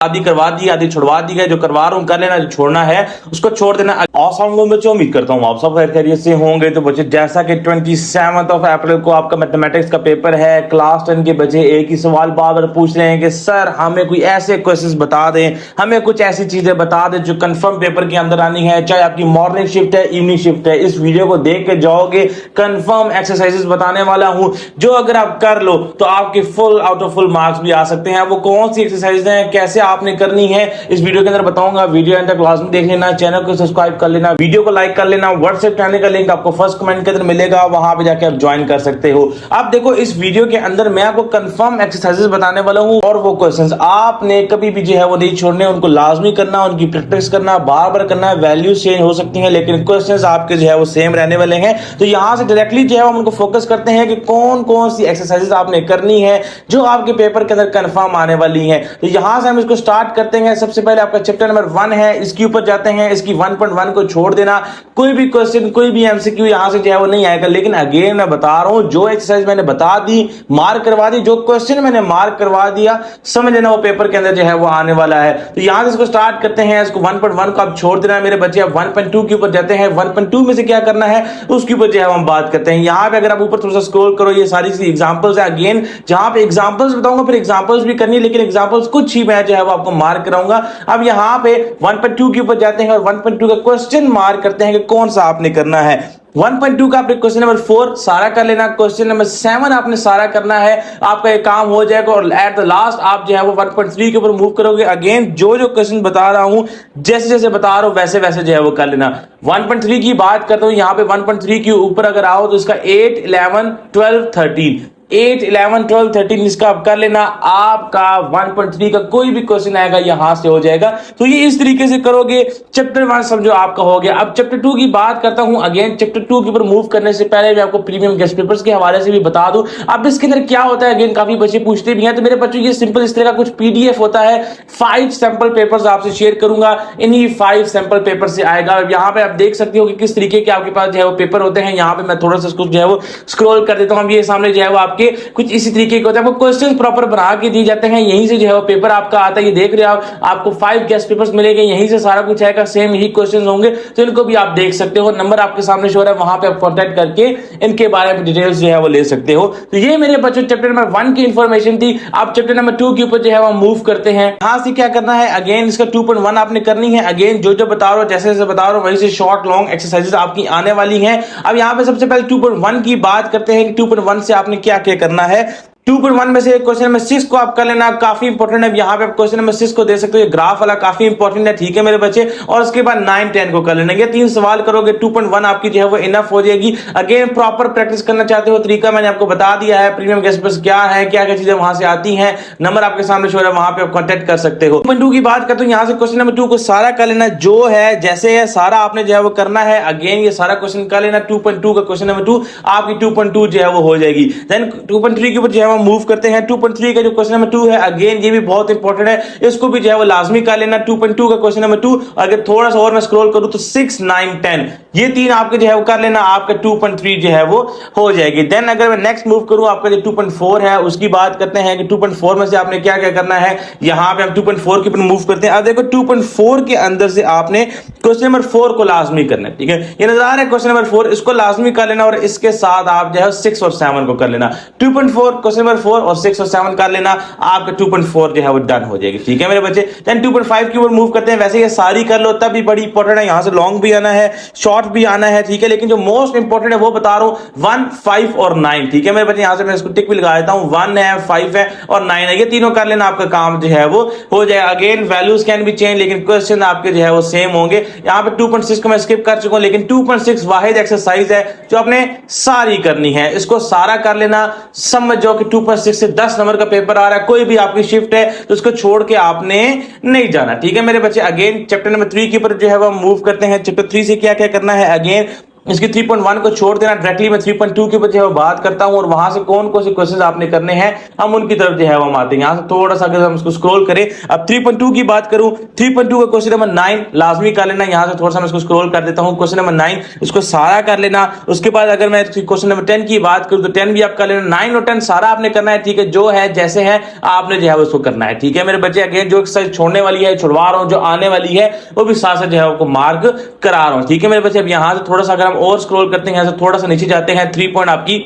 आधी करवा दी, आधी छुड़वा दी है। जो करवा रहा हूँ कर लेना, जो छोड़ना है उसको छोड़ देना। औसम बच्चों, उम्मीद करता हूँ आप सब खैरियत से होंगे। तो बच्चे जैसा कि 27 अप्रैल को आपका मैथमेटिक्स का पेपर है, क्लास 10 के बच्चे एक ही सवाल बार बार पूछ रहे हैं कि सर हमें कोई ऐसे क्वेश्चंस बता दें, हमें कुछ ऐसी चीजें बता दें जो कंफर्म पेपर के अंदर आनी है, चाहे आपकी मॉर्निंग शिफ्ट है, इवनिंग शिफ्ट है। इस वीडियो को देख के जाओगे, कंफर्म एक्सरसाइजेस बताने वाला हूं जो अगर आप कर लो तो आपके full out of full marks भी आ सकते हैं। वो कौन सी एक्सरसाइज है, कैसे आपने करनी है, इस वीडियो के अंदर बताऊंगा। वीडियो एंड तक क्लास में देख लेना, चैनल को सब्सक्राइब कर लेना, वीडियो को लाइक कर लेना। व्हाट्सएप चैनल का लिंक आपको फर्स्ट कमेंट के अंदर मिलेगा, वहां पे जाके आप ज्वाइन कर सकते हो। अब देखो, इस वीडियो के अंदर मैं आपको कंफर्म एक्सरसाइजेस बताने वाला हूं और वो क्वेश्चंस आपने कभी भी जो है वो नहीं छोड़ने, उनको लाजमी करना, उनकी प्रैक्टिस करना, बार बार करना। वैल्यूज चेंज हो सकती हैं लेकिन क्वेश्चंस आपके जो है वो सेम रहने वाले हैं। तो यहां से डायरेक्टली जो है हम उनको फोकस करते हैं कि कौन कौन सी एक्सरसाइजेस आपने करनी है जो आपके पेपर के अंदर कंफर्म आने वाली है। तो यहां से हम इसको स्टार्ट करते हैं। सबसे पहले आपका चैप्टर नंबर 1 है, इसके ऊपर जाते हैं। इसकी 1.1 को छोड़ देना, कोई भी क्वेश्चन, कोई भी एमसीक्यू यहां से जो है वो नहीं आएगा। लेकिन अगेन मैं बता रहा हूं, जो एक्सरसाइज मैंने बता दी, मार्क करवा दी, जो क्वेश्चन मैंने मार्क करवा दिया, समझ लेना वो पेपर के अंदर जो है वो आने वाला है। तो यहां से इसको स्टार्ट करते हैं। इसको 1.1 को आप छोड़ देना है मेरे बच्चे। अब 1.2 के ऊपर जाते हैं। 1.2 में से क्या करना है उसके ऊपर जो है हम बात करते हैं। यहां पे अगर आप ऊपर थोड़ा सा स्क्रॉल करो, ये सारी एग्जांपल्स है। अगेन जहां पे एग्जांपल्स बताऊंगा, फिर एग्जांपल्स भी करनी है, लेकिन एग्जांपल्स कुछ ही मैं जो है वो आपको मार्क कराऊंगा। अब यहां पे 1.2 के ऊपर जाते हैं और 1.2 का क्वेश्चन मार्क करते हैं कि कौन सा आपने करना है। 1.2 का आपने क्वेश्चन नंबर 4 सारा कर लेना, क्वेश्चन नंबर 7 आपने सारा करना है, आपका ये काम हो जाएगा। और एट द लास्ट आप जो है वो 1.3 के ऊपर मूव करोगे। अगेन जो क्वेश्चन बता रहा हूं, जैसे जैसे बता रहा हूं वैसे वैसे जो है वो कर लेना। 1.3 की बात करता हूं, यहां पे 1.3 के ऊपर अगर आओ तो इसका 8, 11, 12, 13 8, 11, 12, 13 इसका आप कर लेना। आपका 1.3 का कोई भी क्वेश्चन आएगा यहां से हो जाएगा। तो ये इस तरीके से करोगे, चैप्टर 1 समझो आपका हो गया। अब चैप्टर 2 की बात करता हूं। अगेन चैप्टर 2 के ऊपर मूव करने से पहले मैं आपको प्रीमियम गेस्ट पेपर्स के हवाले से भी बता दूं। अब इसके अंदर क्या होता है, अगेन काफी बच्चे पूछते भी हैं, तो मेरे बच्चों ये सिंपल इस तरह का कुछ पीडीएफ होता है। 5 सैंपल पेपर्स आपसे शेयर करूंगा, इन्हीं 5 सैंपल पेपर से आएगा। अब यहां पे आप देख सकते हो कि किस तरीके के आपके पास जो है वो पेपर होते हैं। यहां पे मैं थोड़ा सा इसको जो है वो स्क्रॉल कर देता हूं। अब ये सामने जो है वो आपके कुछ इसी तरीके के होते हैं, वो क्वेश्चंस प्रॉपर बना के दिए जाते हैं। यहीं से जो है वो पेपर आपका आता है, ये देख रहे हो आप, आपको 5 गेस्ट पेपर्स मिलेंगे, यहीं से सारा कुछ आएगा, सेम ही क्वेश्चंस होंगे। तो इनको भी आप देख सकते हो, नंबर आपके सामने शो है, वहां पे आप कांटेक्ट करके इनके बारे में डिटेल्स जो है वो ले सकते हो। तो ये मेरे बच्चों चैप्टर नंबर 1 की इंफॉर्मेशन थी। आप चैप्टर नंबर 2 के ऊपर जो है वो मूव करते हैं। यहां से क्या करना है, अगेन इसका 2.1 आपने करनी है। अगेन जो बता रहा हूं, जैसे जैसे बता रहा हूं, वहीं से शॉर्ट लॉन्ग एक्सरसाइजेस आपकी आने वाली हैं। अब यहां पे सबसे पहले 2.1 की बात करते हैं कि 2.1 से आपने क्या क्या करना है। 2.1 में से क्वेश्चन नंबर 6 को आप कर लेना, काफी इंपॉर्टेंट है। यहां पे आप क्वेश्चन नंबर 6 को दे सकते हो, ग्राफ वाला काफी इंपॉर्टेंट है, ठीक है मेरे बच्चे। और उसके बाद 9, 10 को कर लेना। ये 3 सवाल करोगे, 2.1 आपकी जो है वो इनफ हो जाएगी। अगेन प्रॉपर प्रैक्टिस करना चाहते हो, तरीका मैंने आपको बता दिया है। प्रीमियम गेस्ट पेपर्स क्या है, क्या क्या चीजें वहां से आती हैं, नंबर आपके सामने शो है, वहां पे आप कांटेक्ट कर सकते हो। 2.2 की बात करते हो, यहां से क्वेश्चन नंबर 2 को सारा कर लेना, जो है जैसे है सारा आपने जो है वो करना है। अगेन ये सारा क्वेश्चन कर लेना। 2.2 का क्वेश्चन नंबर 2 आपकी 2.2 जो है वो हो जाएगी। देन 2.3 के ऊपर जो है वो मूव करते हैं। 2.3 का जो क्वेश्चन नंबर 2 है, अगेन ये भी बहुत इंपॉर्टेंट है, इसको भी जो है वो लाजमी कर लेना। 2.2 का क्वेश्चन नंबर 2, अगर थोड़ा सा और मैं स्क्रॉल करूं तो 6, 9, 10 ये 3 आपके जो है वो कर लेना, आपका 2.3 जो है वो हो जाएगी। देन अगर मैं नेक्स्ट मूव करूं, आपका जो 2.4 है उसकी बात करते हैं कि 2.4 में से आपने क्या क्या करना है। यहां पे हम 2.4 के ऊपर मूव करते हैं। अब देखो 2.4 के अंदर से आपने क्वेश्चन नंबर 4 को लाजमी करना है, ठीक है। ये नजर आ रहा है क्वेश्चन नंबर 4, इसको लाजमी कर लेना और इसके साथ आप जो है 6 और 7 को कर लेना। 2.4 क्वेश्चन नंबर 4 और 6 और 7 कर लेना, आपका 2.4 जो है वो डन हो जाएगी, ठीक है मेरे बच्चे। देन 2.5 की ओर मूव करते हैं। वैसे ये सारी कर लो, तब भी बड़ी इंपॉर्टेंट है, यहां से लॉन्ग भी आना है, शॉर्ट भी आना है, ठीक है। लेकिन जो मोस्ट इंपॉर्टेंट है वो बता रहा हूं, 1, 5 और 9, ठीक है मेरे बच्चे। यहां से मैं इसको टिक भी लगा देता हूं, 1 है, 5 है और 9 है, ये तीनों कर लेना, आपका काम जो है वो हो जाएगा। Again values can be change, लेकिन क्वेश्चन आपके जो है वो सेम होंगे। यहां पे 2.6 को मैं स्किप कर चुका हूं, लेकिन 2.6 वाहिद एक्सरसाइज है जो आपने सारी करनी है, इसको सारा कर लेना। समझ जाओ कि 2.6 से 10 नंबर का पेपर आ रहा है, कोई भी आपकी शिफ्ट है तो उसको छोड़ के आपने नहीं जाना, ठीक है मेरे बच्चे। अगेन चैप्टर नंबर 3 के ऊपर जो है वो मूव करते हैं। चैप्टर 3 से क्या क्या करना है, अगेन इसकी 3.1 को छोड़ देना, डायरेक्टली मैं 3.2 के ऊपर जो है बात करता हूं और वहां से कौन कौन से क्वेश्चन आपने करने हैं हम उनकी तरफ जो है हम आते हैं। यहां से थोड़ा सा अगर हम इसको स्क्रॉल करें, अब 3.2 की बात करूं, 3.2 का क्वेश्चन नंबर 9 लाजमी कर लेना। यहां से थोड़ा सा मैं इसको स्क्रॉल कर देता हूं, क्वेश्चन नंबर 9 इसको सारा कर लेना। उसके बाद अगर मैं क्वेश्चन नंबर 10 की बात करूं तो 10 भी आप कर लेना, 9 और 10 सारा आपने करना है, ठीक है। जो है जैसे है आपने जो है उसको करना है, ठीक है मेरे बच्चे। अगेन जो एक्सरसाइज छोड़ने वाली है छुड़वा रहा हूं, जो आने वाली है वो भी साथ साथ जो है आपको मार्क करा रहा हूं, ठीक है मेरे बच्चे। अब यहां से थोड़ा सा अगर हम और स्क्रॉल करते हैं, यहां से थोड़ा सा नीचे जाते हैं, 3 पॉइंट आपकी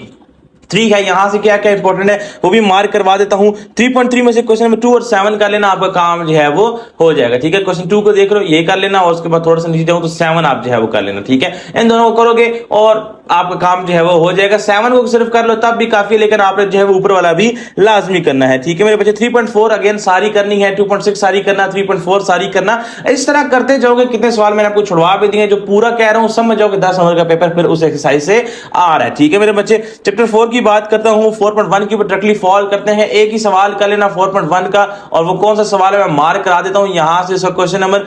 3 है, यहां से क्या क्या इंपॉर्टेंट है वो भी मार्क करवा देता हूं। 3.3 में से क्वेश्चन नंबर 2 और 7 कर लेना, आपका काम जो है वो हो जाएगा, ठीक है। क्वेश्चन 2 को देख लो, ये कर लेना और उसके बाद थोड़ा सा नीचे जाऊं तो 7 आप जो है वो कर लेना, ठीक है। इन दोनों को करोगे और आपका काम जो है वो हो जाएगा। 7 को सिर्फ कर लो तब भी काफी, लेकिन आपने जो है वो ऊपर वाला भी लाजमी करना है, ठीक है मेरे बच्चे। 3.4 अगेन सारी करनी है, 2.6 सारी करना, 3.4 सारी करना। इस तरह करते जाओगे, कितने सवाल मैंने आपको छुड़वा भी दिए, जो पूरा कह रहा हूं समझ जाओगे 10 नंबर का पेपर फिर उस एक्सरसाइज से आ रहा है, ठीक है मेरे बच्चे। चैप्टर 4 की बात करता हूं, 4.1 के ऊपर डायरेक्टली फॉल करते हैं। एक ही सवाल कर लेना 4.1 का, और वो कौन सा सवाल है मैं मार्क करा देता हूं यहां से। इसका क्वेश्चन नंबर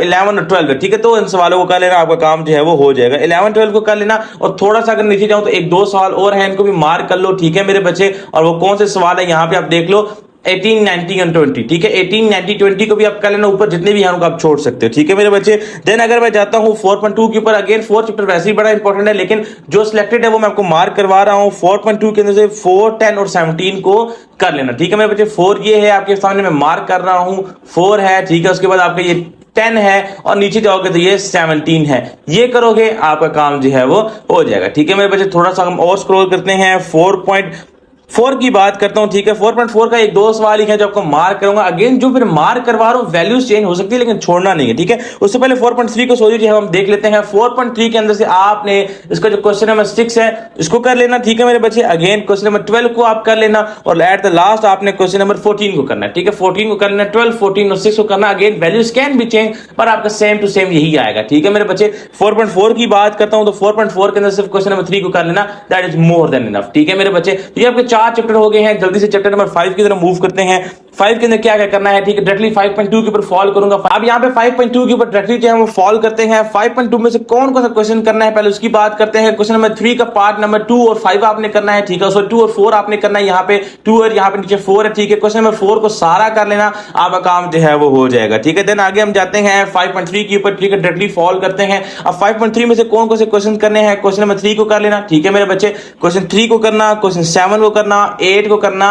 11 और 12, ठीक है। तो इन सवालों को कर लेना, आपका काम जो है वो हो जाएगा। 11 12 को कर लेना और थोड़ा सा अगर नीचे तो एक दो सवाल और हैं, इनको भी मार्क कर लो, ठीक है मेरे बच्चे। और वो कौन से सवाल है यहां पे आप देख लो, 18 19 और 20, ठीक है। 18 19 20 को भी आप कर लेना, ऊपर जितने भी हैं उनको आप छोड़ सकते हो, ठीक है मेरे बच्चे। देन अगर मैं जाता हूं 4.2 के ऊपर, अगेन 4 चैप्टर वैसे ही बड़ा इंपॉर्टेंट है, लेकिन जो सिलेक्टेड है वो मैं आपको मार्क करवा रहा हूं। 4.2 के अंदर से 4 10 और 17 को कर लेना, ठीक है मेरे बच्चे। 4 ये है आपके सामने मैं मार्क कर रहा हूं, 4 है, ठीक है। उसके बाद आपका ये 10 है और नीचे जाओगे तो ये 17 है, ये करोगे आपका काम जो है वो हो जाएगा, ठीक है मेरे बच्चे। थोड़ा सा हम और स्क्रॉल करते हैं, 4.4 की बात करता हूं, ठीक है। 4.4 का एक दो सवाल ही है जो आपको मार्क करूंगा। अगेन जो फिर मार्क करवा रहा हूं वैल्यूज चेंज हो सकती है लेकिन छोड़ना नहीं है, ठीक है। उससे पहले 4.3 को सोल्यूशन हम देख लेते हैं। 4.3 के अंदर से आपने इसका जो क्वेश्चन नंबर 6 है इसको कर लेना, ठीक है मेरे बच्चे। अगेन क्वेश्चन नंबर 12 को आप कर लेना और एट द लास्ट आपने क्वेश्चन नंबर 14 को करना है, ठीक है। 14 को करना, 12 14 और 6 को करना। Again values can be change पर आपका सेम टू सेम यही आएगा, ठीक है मेरे बच्चे। 4.4 की बात करता हूं तो 4.4 के अंदर सिर्फ क्वेश्चन नंबर 3 को कर लेना, that is more than enough, ठीक है मेरे बच्चे। ये आपके 4 चैप्टर हो गए हैं। जल्दी से चैप्टर नंबर 5 की तरफ मूव करते हैं। 5 के अंदर क्या क्या करना है, ठीक है। डायरेक्टली 5.2 के ऊपर फॉल करूंगा। अब यहाँ पे 5.2 के ऊपर डायरेक्टली जो है वो फॉल करते हैं। 5.2 में से कौन कौन सा क्वेश्चन करना है पहले उसकी बात करते हैं। क्वेश्चन नंबर 3 का पार्ट नंबर 2 और 5 आपने करना है, ठीक है। सो 2 और 4 आपने करना है, यहाँ पे 2 और यहाँ पे नीचे 4 है, ठीक है। क्वेश्चन नंबर 4 को सारा कर लेना, आपका काम जो है वो हो जाएगा, ठीक है। देन आगे हम जाते हैं 5.3 के ऊपर, ठीक है। डायरेक्टली फॉल करते हैं। अब 5.3 में से कौन कौन से क्वेश्चन करने हैं, क्वेश्चन नंबर 3 को कर लेना, ठीक है मेरे बच्चे। क्वेश्चन 3 को करना, क्वेश्चन 7 को करना, 8 को करना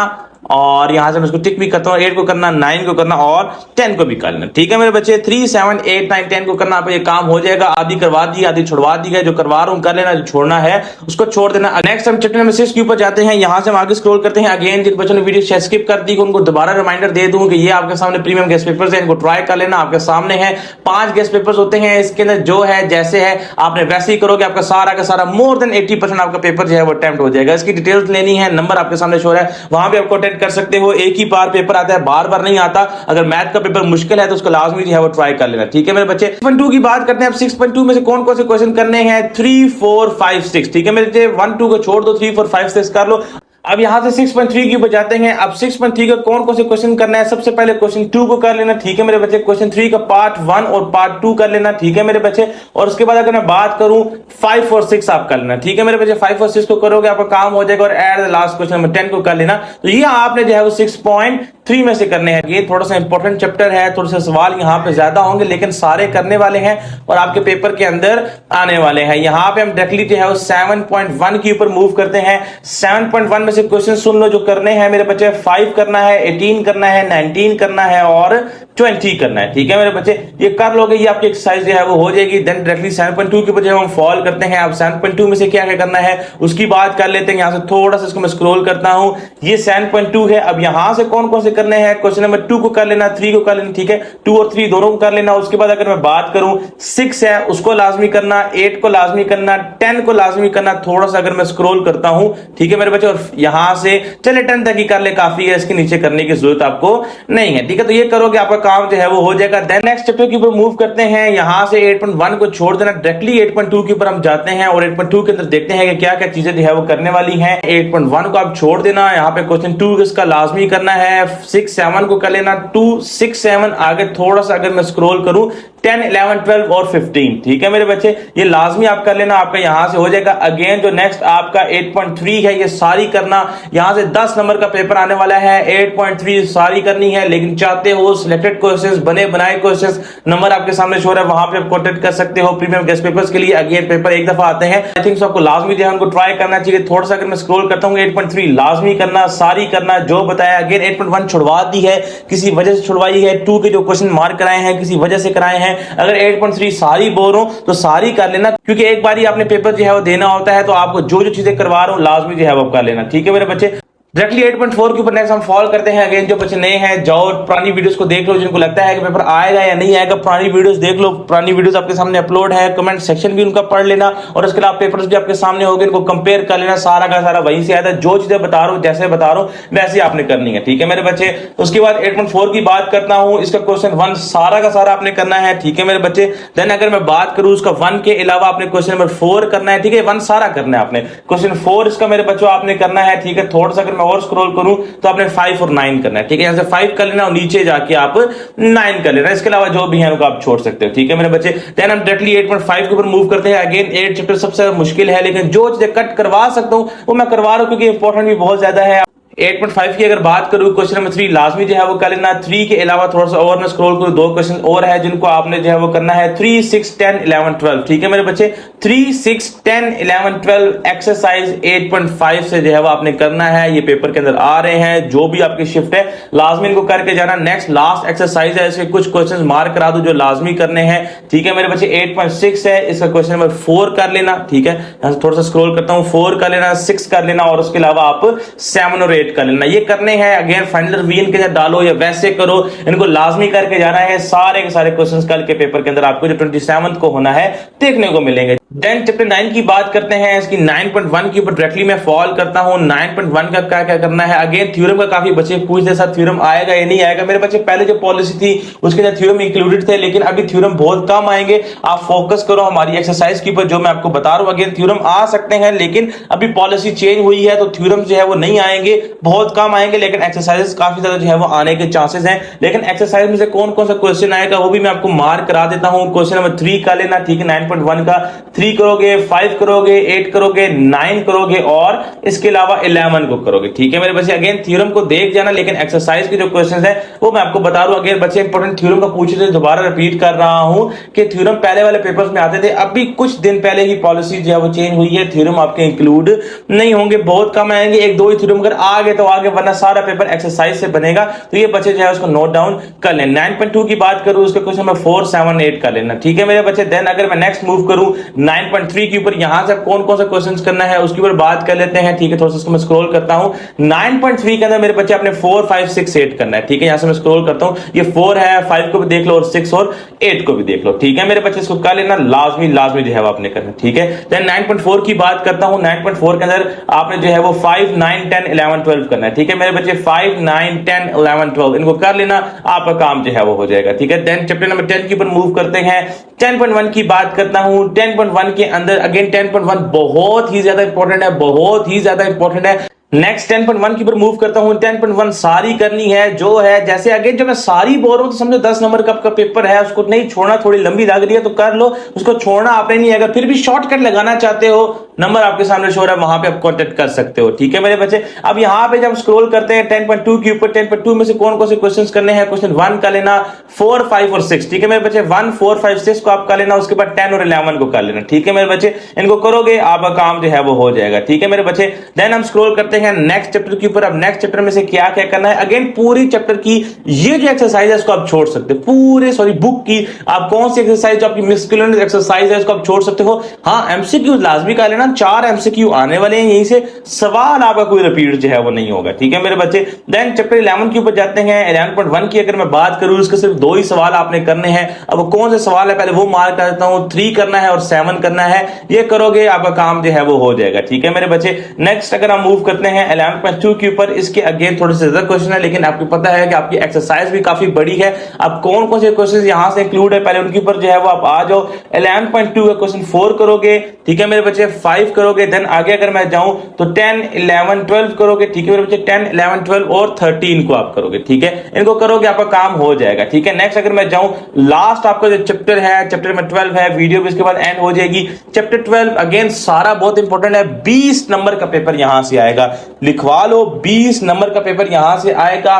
और यहां से मैं इसको टिक भी करता हूं, 8 को करना, 9 को करना और 10 को भी कर लेना, ठीक है मेरे बच्चे। 3 7 8 9 10 को करना, आप ये काम हो जाएगा। आधी करवा दी, आधी छुड़वा दी है, जो करवा रहा हूं कर लेना, जो छोड़ना है उसको छोड़ देना। नेक्स्ट हम चैप्टर नंबर 6 के ऊपर जाते हैं। यहां से हम आगे स्क्रॉल करते हैं। अगेन जिन बच्चों ने वीडियो स्किप कर दी उनको दोबारा रिमाइंडर दे दूं कि ये आपके सामने प्रीमियम गेस्ट पेपर्स हैं, इनको ट्राई कर लेना। आपके सामने है 5 गेस्ट पेपर्स होते हैं, इसके अंदर जो है जैसे है आपने वैसे ही करोगे, आपका सारा का सारा मोर देन 80% आपका पेपर जो है वो अटेम्प्ट हो जाएगा। इसकी डिटेल्स लेनी है, नंबर आपके सामने शो है, वहां भी आपको अटेंड कर सकते हो। एक ही बार पेपर आता है, बार बार नहीं आता। अगर मैथ का पेपर मुश्किल है तो उसको लाजमी जो है वो ट्राई कर लेना, ठीक है मेरे बच्चे। 6.2 की बात करते हैं। अब 6.2 में से कौन कौन से क्वेश्चन करने हैं, 3 4 5 6, ठीक है मेरे बच्चे। 1 2 को छोड़ दो, 3 4 5 6 कर लो। अब यहां से 6.3 की ऊपर जाते हैं। अब 6.3 का कौन कौन से क्वेश्चन करना है, सबसे पहले क्वेश्चन 2 को कर लेना, ठीक है मेरे बच्चे। क्वेश्चन 3 का पार्ट 1 और पार्ट 2 कर लेना, ठीक है मेरे बच्चे। और उसके बाद अगर मैं बात करूं 5 और 6 आप कर लेना, ठीक है मेरे बच्चे। 5 और 6 को करोगे आपका काम हो जाएगा। और at the last question number 10 को कर लेना। तो ये आपने जो है वो 6.3 में से करने हैं। ये थोड़ा सा इंपॉर्टेंट चैप्टर है, थोड़े से सवाल यहाँ पे ज्यादा होंगे लेकिन सारे करने वाले हैं और आपके पेपर के अंदर आने वाले हैं। यहाँ पे हम डायरेक्टली जो है वो 7.1 के ऊपर मूव करते हैं। 7.1 में से क्वेश्चन सुन लो जो करने हैं मेरे बच्चे। 5 करना है, 18 करना है, 19 करना है और 20 करना है, ठीक है मेरे बच्चे। ये कर लोगे, ये आपकी एक्सरसाइज जो है वो हो जाएगी। देन डायरेक्टली 7.2 के ऊपर जब हम फॉल करते हैं। अब 7.2 में से क्या क्या करना है उसकी बात कर लेते हैं। यहां से थोड़ा सा इसको मैं स्क्रॉल करता हूं, ये 7.2 है। अब यहां से कौन कौन से करने हैं, क्वेश्चन नंबर 2 को कर लेना, 3 को कर लेना, ठीक है। 2 और 3 दोनों को कर लेना। उसके बाद अगर मैं बात करूं 6 है उसको लाजमी करना, 8 को लाजमी करना, 10 को लाजमी करना। थोड़ा सा अगर मैं स्क्रॉल करता हूं, ठीक है मेरे बच्चे। और यहां से चले 10 तक ही कर ले, काफी है, इसके नीचे करने की जरूरत आपको नहीं है, ठीक है। तो ये करोगे आपका काम जो है वो हो जाएगा। देन नेक्स्ट चैप्टर के ऊपर मूव करते हैं। यहां से 8.1 को छोड़ देना, डायरेक्टली 8.2 के ऊपर हम जाते हैं और 8.2 के अंदर देखते हैं कि क्या क्या चीजें जो है वो करने वाली हैं। 8.1 को आप छोड़ देना, यहाँ पे क्वेश्चन 2 इसका लाजमी करना है। 6 7 को कर लेना, 2 6 7 आगे थोड़ा सा अगर मैं स्क्रॉल करूं 10, 11, 12 और 15। ठीक है मेरे बच्चे, ये लाजमी आप कर लेना, आपका यहां से हो जाएगा। अगेन जो नेक्स्ट आपका 8.3 है, ये सारी करना, यहां से 10 नंबर का पेपर आने वाला है। 8.3 सारी करनी है, लेकिन चाहते हो सिलेक्टेड क्वेश्चंस, बने बनाए क्वेश्चंस, नंबर आपके सामने शो रहा है, वहां पे आप कॉन्टेक्ट कर सकते हो प्रीमियम गेस्ट पेपर्स के लिए। अगेन पेपर एक दफा आते हैं, आई थिंक आपको लाजमी जो है उनको ट्राई करना चाहिए। थोड़ा सा अगर मैं स्क्रॉल करता हूं, 8.3 लाजमी करना, सारी करना जो बताया। अगेन 8.1 छुड़वा दी है, किसी वजह से छुड़वाई है। 2 के जो क्वेश्चन मार्क कराए हैं किसी वजह से कराए हैं। अगर 8.3 सारी बोल रहा हूं तो सारी कर लेना, क्योंकि एक बार ही आपने पेपर जो है वो देना होता है, तो आपको जो जो चीजें करवा रहा हूं लाजमी जो है वो कर लेना। ठीक है मेरे बच्चे, डायरेक्टली 8.4 के ऊपर नेक्स्ट हम फॉलो करते हैं। अगेन जो बच्चे नए हैं, जाओ पुरानी वीडियोस को देख लो, जिनको लगता है कि पेपर आएगा या नहीं आएगा, पुरानी वीडियोस देख लो। पुरानी वीडियोस आपके सामने अपलोड है, कमेंट सेक्शन भी उनका पढ़ लेना, और उसके अलावा पेपर्स भी आपके सामने होंगे, इनको कंपेयर कर लेना। सारा का सारा वहीं से आया था, जो चीजें बता रहा हूं जैसे बता रहा हूं वैसे आपने करनी है। ठीक है मेरे बच्चे, उसके बाद 8.4 की बात करता हूं, इसका क्वेश्चन 1 सारा का सारा आपने करना है। ठीक है मेरे बच्चे, देन अगर मैं बात करूं उसका 1 के अलावा आपने क्वेश्चन नंबर 4 करना है। ठीक है, 1 सारा करना है आपने, क्वेश्चन 4 इसका मेरे बच्चों आपने करना है। ठीक है, थोड़ा सा अगर मैं और स्क्रॉल करूं तो आपने 5 और 9 करना है। ठीक है, यहां से 5 कर लेना और नीचे जाके आप 9 कर लेना, इसके अलावा जो भी है उनको आप छोड़ सकते हो। ठीक है मेरे बच्चे, देन हम डायरेक्टली 8.5 के ऊपर मूव करते हैं। अगेन 8 चैप्टर सबसे मुश्किल है, लेकिन जो चीजें कट करवा सकता हूं वो मैं करवा रहा हूं, क्योंकि इंपॉर्टेंट भी बहुत ज्यादा है। 8.5 की अगर बात करूं, क्वेश्चन नंबर 3 लाजमी जो है वो कर लेना। 3 के अलावा थोड़ा सा और मैं स्क्रॉल करूं, 2 क्वेश्चन और है जिनको आपने जो है वो करना है। 3, 6, 10, 11, 12। ठीक है मेरे बच्चे, 3, 6, 10, 11, 12 एक्सरसाइज 8.5 से जो है वो आपने करना है। ये पेपर के अंदर आ रहे हैं, जो भी आपकी शिफ्ट है लाजमी इनको करके जाना। नेक्स्ट लास्ट एक्सरसाइज है, इसके कुछ क्वेश्चन मार्क करा दो जो लाजमी करने हैं। ठीक है मेरे बच्चे, 8.6 है, इसका क्वेश्चन नंबर 4 कर लेना। ठीक है, यहां से थोड़ा सा स्क्रॉल करता हूं, 4 कर लेना, 6 कर लेना, और उसके अलावा आप 7 और 8 कर लेना। ये करने हैं। अगेन फाइनल रिवीजन के अंदर डालो या वैसे करो, इनको लाजमी करके जाना है। सारे के सारे क्वेश्चंस कल के पेपर के अंदर आपको जो 27 को होना है देखने को मिलेंगे। देन चैप्टर 9 की बात करते हैं, इसकी 9.1 के ऊपर डायरेक्टली मैं फॉलो करता हूं। 9.1 का क्या क्या करना है। अगेन थ्योरम का काफी बच्चे पूछते हैं, सर थ्योरम आएगा या नहीं आएगा। मेरे बच्चे पहले जो पॉलिसी थी उसके अंदर थ्योरम इंक्लूडेड थे, लेकिन अभी थ्योरम बहुत कम आएंगे। आप फोकस करो हमारी एक्सरसाइज के ऊपर, जो मैं आपको बता रहा हूं। अगेन थ्योरम आ सकते हैं, लेकिन अभी पॉलिसी चेंज हुई है, तो थ्योरम जो है वो नहीं आएंगे, बहुत कम आएंगे, लेकिन एक्सरसाइजेस काफी ज्यादा जो है वो आने के चांसेस हैं। लेकिन एक्सरसाइज में से कौन कौन सा क्वेश्चन आएगा वो भी मैं आपको मार्क करा देता हूं। क्वेश्चन नंबर 3 का लेना। ठीक है, 9.1 का 3 करोगे, 5 करोगे, 8 करोगे, 9 करोगे, और इसके अलावा 11 को करोगे। ठीक है मेरे बच्चे, अगेन थ्योरम को देख जाना, लेकिन एक्सरसाइज के जो क्वेश्चंस हैं वो मैं आपको बता रहा हूं। अगेन बच्चे इंपॉर्टेंट थ्योरम का पूछे थे, दोबारा रिपीट कर रहा हूं कि थ्योरम पहले वाले पेपर्स में आते थे, अभी कुछ दिन पहले ही पॉलिसी जो है वो चेंज हुई है, थ्योरम आपके इंक्लूड नहीं होंगे, बहुत कम आएंगे। 1-2 ही थ्योरम अगर आ गए तो आगे, वरना सारा पेपर एक्सरसाइज से बनेगा। तो ये बच्चे जो है उसको नोट डाउन कर लें। 9.2 की बात करूं, उसके क्वेश्चन नंबर 4, 7, 8 कर लेना। ठीक है मेरे बच्चे, देन अगर मैं नेक्स्ट मूव करूं 9.3 के ऊपर, यहां से कौन कौन सा क्वेश्चंस करना है उसके ऊपर बात कर लेते हैं। ठीक है, थोड़ा सा इसको मैं स्क्रॉल करता हूं। 9.3 के अंदर मेरे बच्चे अपने 4, 5, 6, 8 करना है। ठीक है, यहां से मैं स्क्रॉल करता हूं, ये 4 है, 5 को भी देख लो, और 6 और 8 को भी देख लो। ठीक है मेरे बच्चे, इसको कर लेना, लाजमी लाजमी जो है वो आपने करना। ठीक है, देन 9.4 की बात करता हूं। 9.4 के अंदर आपने जो है वो 5, 9, 10, 11, 12 करना है। ठीक है मेरे बच्चे, 5, 9, 10, 11, 12 इनको कर लेना, आपका काम जो है वो हो जाएगा। ठीक है, देन चैप्टर नंबर 10 के ऊपर मूव करते हैं। 10.1 की बात करता हूं। 10.1 के अंदर अगेन 10.1 बहुत ही ज्यादा इंपॉर्टेंट है, बहुत ही ज्यादा इंपॉर्टेंट है। नेक्स्ट 10.1 की ऊपर मूव करता हूं। 10.1 सारी करनी है, जो है जैसे अगेन जब मैं सारी बोल रहा हूं तो समझो 10 नंबर का पेपर है, उसको नहीं छोड़ना, थोड़ी लंबी लग रही है तो कर लो, उसको छोड़ना आपने नहीं। अगर फिर भी शॉर्टकट लगाना चाहते हो, नंबर आपके सामने शो रहा है, वहां पे आप कांटेक्ट कर सकते हो। ठीक है मेरे बच्चे, अब यहां पे जब स्क्रॉल करते हैं 10.2 के ऊपर, 10.2 में से कौन कौन से क्वेश्चंस करने हैं। क्वेश्चन 1 का लेना, 4, 5 और 6। ठीक है मेरे बच्चे, 1, 4, 5, 6 को आप कर लेना, उसके बाद 10 और 11 को कर लेना। ठीक है मेरे बच्चे, इनको करोगे आपका काम जो है वो हो जाएगा। ठीक है मेरे बच्चे, देन हम स्क्रॉल करते हैं नेक्स्ट चैप्टर के ऊपर। अब नेक्स्ट चैप्टर में से क्या क्या करना है। अगेन पूरी चैप्टर की ये जो एक्सरसाइज है इसको आप छोड़ सकते हो, पूरे बुक की आप कौन सी एक्सरसाइज जो आपकी मिस्कुलेनियस एक्सरसाइज है इसको आप छोड़ सकते हो। हाँ, एमसीक्यू लाजमी कर लेना, 4 एमसीक्यू आने वाले हैं, यहीं से सवाल आपका कोई रिपीट जो है वो नहीं होगा। ठीक है मेरे बच्चे, देन चैप्टर 11 के ऊपर जाते हैं। 11.1 की अगर मैं बात करूं, इसके सिर्फ 2 ही सवाल आपने करने हैं। अब कौन से सवाल है पहले वो मार्क कर देता हूं। 3 करना है और 7 करना है, ये करोगे आपका काम जो है वो हो जाएगा। ठीक है मेरे बच्चे, नेक्स्ट अगर हम मूव करते हैं 11.2 के ऊपर, इसके अगेन थोड़े से ज्यादा क्वेश्चन है, लेकिन आपको पता है कि आपकी एक्सरसाइज भी काफी बड़ी है। अब कौन कौन से क्वेश्चन यहां से इंक्लूड है पहले उनके ऊपर जो है वो आप आ जाओ। 11.2 का क्वेश्चन 4 करोगे। ठीक है मेरे बच्चे, 5 5 करोगे, देन आगे अगर मैं जाऊं तो 10 11 12 करोगे, ठीक है मेरे बच्चे, 10 11 12 और 13 को आप करोगे, ठीक है, इनको करोगे आपका काम हो जाएगा, ठीक है। नेक्स्ट अगर मैं जाऊं लास्ट आपका जो चैप्टर है, चैप्टर में 12 है, वीडियो भी इसके बाद एंड हो जाएगी। चैप्टर 12 अगेन सारा बहुत इंपॉर्टेंट है, 20 नंबर का पेपर यहां से आएगा, लिखवा लो 20 नंबर का पेपर यहां से आएगा।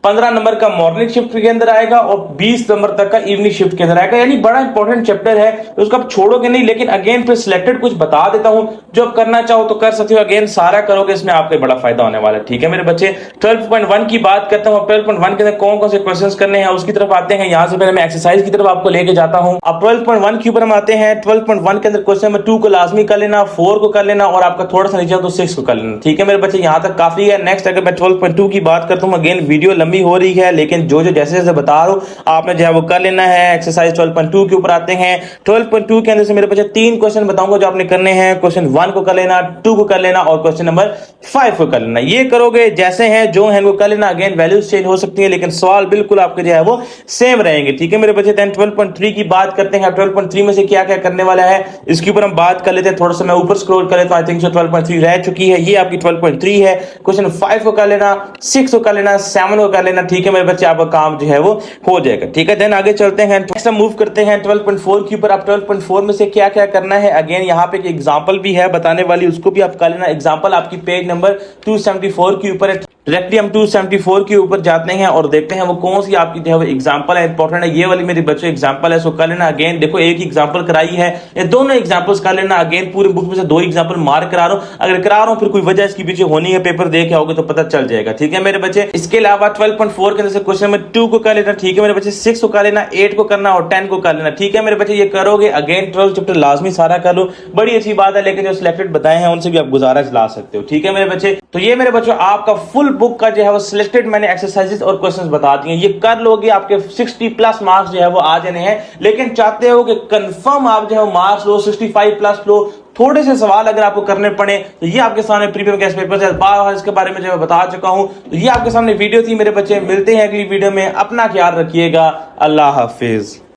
15 नंबर का मॉर्निंग शिफ्ट के अंदर आएगा और 20 नंबर तक का इवनिंग शिफ्ट के अंदर आएगा, यानी बड़ा इंपॉर्टेंट चैप्टर है, तो उसको आप छोड़ोगे नहीं। लेकिन अगेन फिर सिलेक्टेड कुछ बता देता हूं, जो आप करना चाहो तो कर सकते हो, अगेन सारा करोगे इसमें आपको बड़ा फायदा होने वाला है, ठीक है मेरे बच्चे। 12.1 की बात करता हूं, 12.1 के अंदर कौन कौन से क्वेश्चंस करने हैं उसकी तरफ आते हैं। यहां से पहले मैं एक्सरसाइज की तरफ आपको लेके जाता हूं। अब 12.1 के ऊपर हम आते हैं। 12.1 के अंदर क्वेश्चन नंबर 2 को लाजमी कर लेना, 4 को कर लेना और आपका थोड़ा सा नीचे तो 6 को कर लेना, ठीक है मेरे बच्चे, यहां तक काफी है। नेक्स्ट अगर मैं 12.2 की बात करता हूं, अगेन वीडियो लंबी हो रही है, लेकिन जो जैसे जैसे बता रहा हूं आपने जो है वो कर लेना है। एक्सरसाइज 12.2 के ऊपर आते हैं। 12.2 के अंदर से मेरे बच्चे 3 क्वेश्चन बताऊंगा जो आपने करने हैं। क्वेश्चन 1 को कर लेना, 2 को कर लेना और क्वेश्चन नंबर 5 को कर लेना। ये करोगे जैसे हैं जो है वो कर लेना। अगेन वैल्यूज चेंज हो सकती है लेकिन सवाल बिल्कुल आपके जो है वो सेम रहेंगे, ठीक है मेरे बच्चे। 12.3 की बात करते हैं। 12.3 में से क्या क्या करने वाला है इसके ऊपर हम बात कर लेते हैं। थोड़ा सा मैं ऊपर स्क्रॉल कर लेता हूं, आई थिंक 12.3 रह चुकी है, ये आपकी 12.3 है। क्वेश्चन 5 को कर लेना, 6 को कर लेना, 7 को कर लेना, ठीक है मेरे बच्चे, आपका काम जो है वो हो जाएगा, ठीक है। देन आगे चलते हैं, नेक्स्ट हम मूव करते हैं 12.4 के ऊपर। आप 12.4 में से क्या क्या करना है, अगेन यहाँ पे एक एग्जांपल भी है बताने वाली, उसको भी आप कर लेना। एग्जांपल आपकी पेज नंबर 274 के ऊपर है। डायरेक्टली हम 274 के ऊपर जाते हैं और देखते हैं वो कौन सी आपकी जो है वो एग्जांपल है, इंपॉर्टेंट है, ये वाली मेरी बच्चों एग्जांपल है, सो कर लेना। अगेन देखो एक एग्जांपल कराई है, ये दोनों एग्जांपल्स कर लेना। अगेन पूरी बुक में से 2 एग्जांपल मार्क करा रहा हूं, अगर करा रहा हूं फिर कोई वजह इसके पीछे होनी है, पेपर देख आओगे तो पता चल जाएगा, ठीक है मेरे बच्चे। इसके अलावा 12.4 के अंदर से क्वेश्चन नंबर 2 को कर लेना, ठीक है मेरे बच्चे, 6 को कर लेना, 8 को करना और 10 को कर लेना, ठीक है मेरे बच्चे। ये करोगे अगेन 12 चैप्टर लाजमी सारा कर लो, बड़ी अच्छी बात है, लेकिन जो सिलेक्टेड बताए हैं उनसे भी आप गुजारा ला सकते हो, ठीक है मेरे बच्चे। तो ये मेरे बच्चों आपका फुल बुक का जो है वो सिलेक्टेड मैंने एक्सरसाइजेस और क्वेश्चंस बता दिए, ये कर लोगे आपके 60 प्लस मार्क्स जो है वो आ जाने हैं। लेकिन चाहते हो कि कंफर्म आप जो है मार्क्स लो, 65 प्लस लो, थोड़े से सवाल अगर आपको करने पड़े तो ये आपके सामने प्रीमियम गेस्ट पेपर है, बार इसके बारे में जो मैं बता चुका हूं। तो ये आपके सामने वीडियो थी मेरे बच्चे, मिलते हैं अगली वीडियो में, अपना ख्याल रखिएगा, अल्लाह हाफिज।